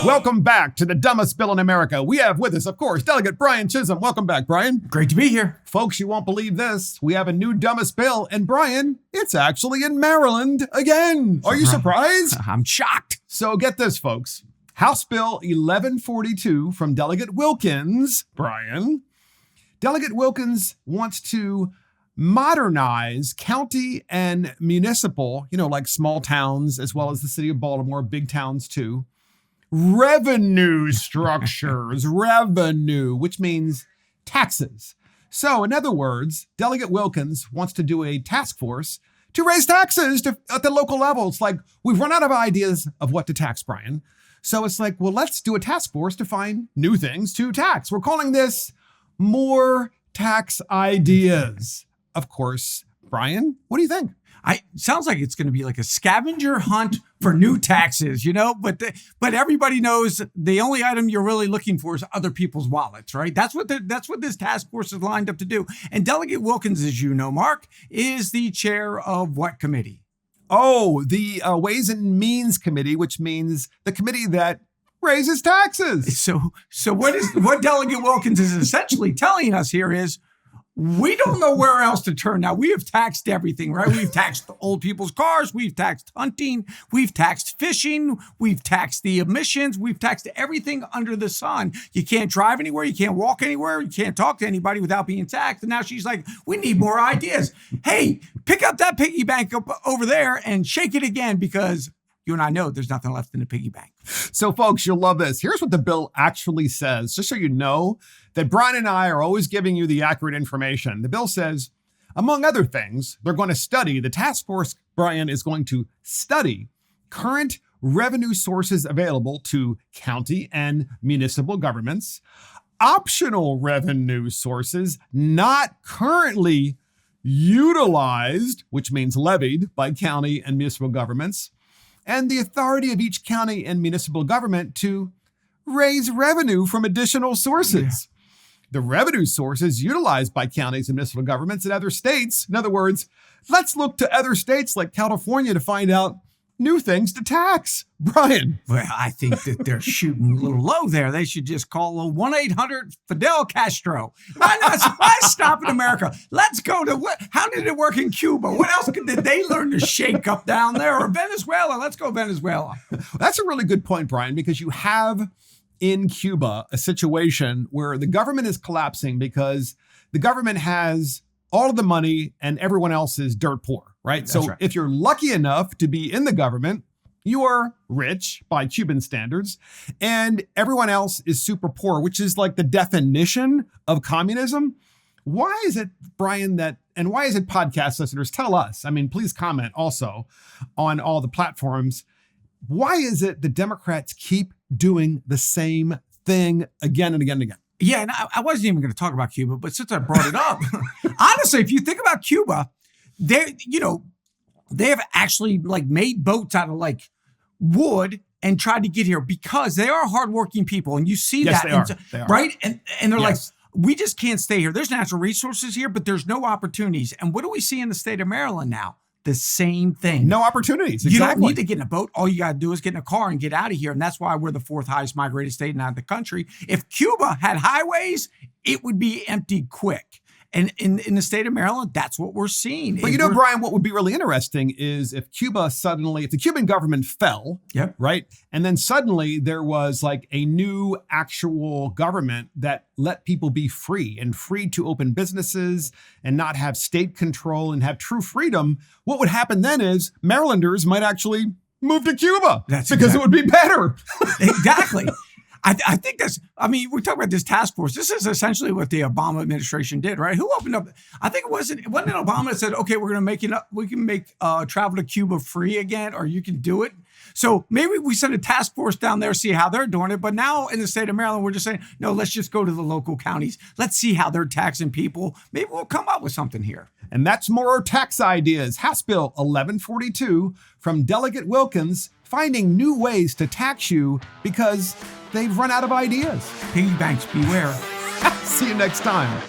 Welcome back to the dumbest bill in America. We have with us, of course, Delegate Brian Chisholm. Welcome back, Brian. Great to be here. Folks, you won't believe this. We have a new dumbest bill, and Brian, it's actually in Maryland again. Are you surprised? I'm shocked. So get this, folks. House Bill 1142 from Delegate Wilkins, Brian. Delegate Wilkins wants to modernize county and municipal, like small towns, as well as the city of Baltimore, big towns too, revenue structures, which means taxes. So in other words, Delegate Wilkins wants to do a task force to raise taxes at the local level. It's like, we've run out of ideas of what to tax, Brian. So it's like, well, let's do a task force to find new things to tax. We're calling this More Tax Ideas. Of course, Brian, what do you think? Sounds like it's going to be like a scavenger hunt for new taxes, but everybody knows the only item you're really looking for is other people's wallets, right? That's what this task force is lined up to do. And Delegate Wilkins, as you know, Mark, is the chair of what committee? Oh, the Ways and Means Committee, which means the committee that raises taxes. So what Delegate Wilkins is essentially telling us here is, we don't know where else to turn now. We have taxed everything, right? We've taxed old people's cars. We've taxed hunting. We've taxed fishing. We've taxed the emissions. We've taxed everything under the sun. You can't drive anywhere. You can't walk anywhere. You can't talk to anybody without being taxed. And now she's like, we need more ideas. Hey, pick up that piggy bank up over there and shake it again, because you and I know there's nothing left in the piggy bank. So, folks, you'll love this. Here's what the bill actually says, just so you know that Brian and I are always giving you the accurate information. The bill says, among other things, they're going to study, the task force, Brian, is going to study current revenue sources available to county and municipal governments, optional revenue sources not currently utilized, which means levied by county and municipal governments, and the authority of each county and municipal government to raise revenue from additional sources. Yeah. The revenue sources utilized by counties and municipal governments in other states. In other words, let's look to other states like California to find out new things to tax. Brian. Well, I think that they're shooting a little low there. They should just call a 1-800-Fidel Castro. Why not? Why stop in America? Let's go to how did it work in Cuba? What else did they learn to shake up down there? Or Venezuela? Let's go Venezuela. That's a really good point, Brian, because you have in Cuba a situation where the government is collapsing because the government has all of the money and everyone else is dirt poor, right? That's so right. If you're lucky enough to be in the government, you are rich by Cuban standards, and everyone else is super poor, which is like the definition of communism. Why is it, Brian, and why is it, podcast listeners, tell us, please comment also on all the platforms. Why is it the Democrats keep doing the same thing again and again and again? Yeah, and I wasn't even going to talk about Cuba, but since I brought it up, honestly, if you think about Cuba, they have actually made boats out of wood and tried to get here because they are hardworking people, and you see yes, that, they are. Right? And they're yes. We just can't stay here. There's natural resources here, but there's no opportunities. And what do we see in the state of Maryland now? The same thing. No opportunities. Exactly. You don't need to get in a boat. All you got to do is get in a car and get out of here. And that's why we're the fourth highest migrated state in the country. If Cuba had highways, it would be empty quick. And in the state of Maryland, that's what we're seeing. But Brian, what would be really interesting is if the Cuban government fell, yep. right? And then suddenly there was a new actual government that let people be free to open businesses and not have state control and have true freedom. What would happen then is Marylanders might actually move to Cuba because it would be better. Exactly. I think we talk about this task force. This is essentially what the Obama administration did, right? Who opened up? I think wasn't it Obama that said, okay, we can make travel to Cuba free again, or you can do it. So maybe we send a task force down there, see how they're doing it. But now in the state of Maryland, we're just saying, no, let's just go to the local counties. Let's see how they're taxing people. Maybe we'll come up with something here. And that's more tax ideas. House Bill 1142 from Delegate Wilkins, finding new ways to tax you because they've run out of ideas. Piggy banks, beware. See you next time.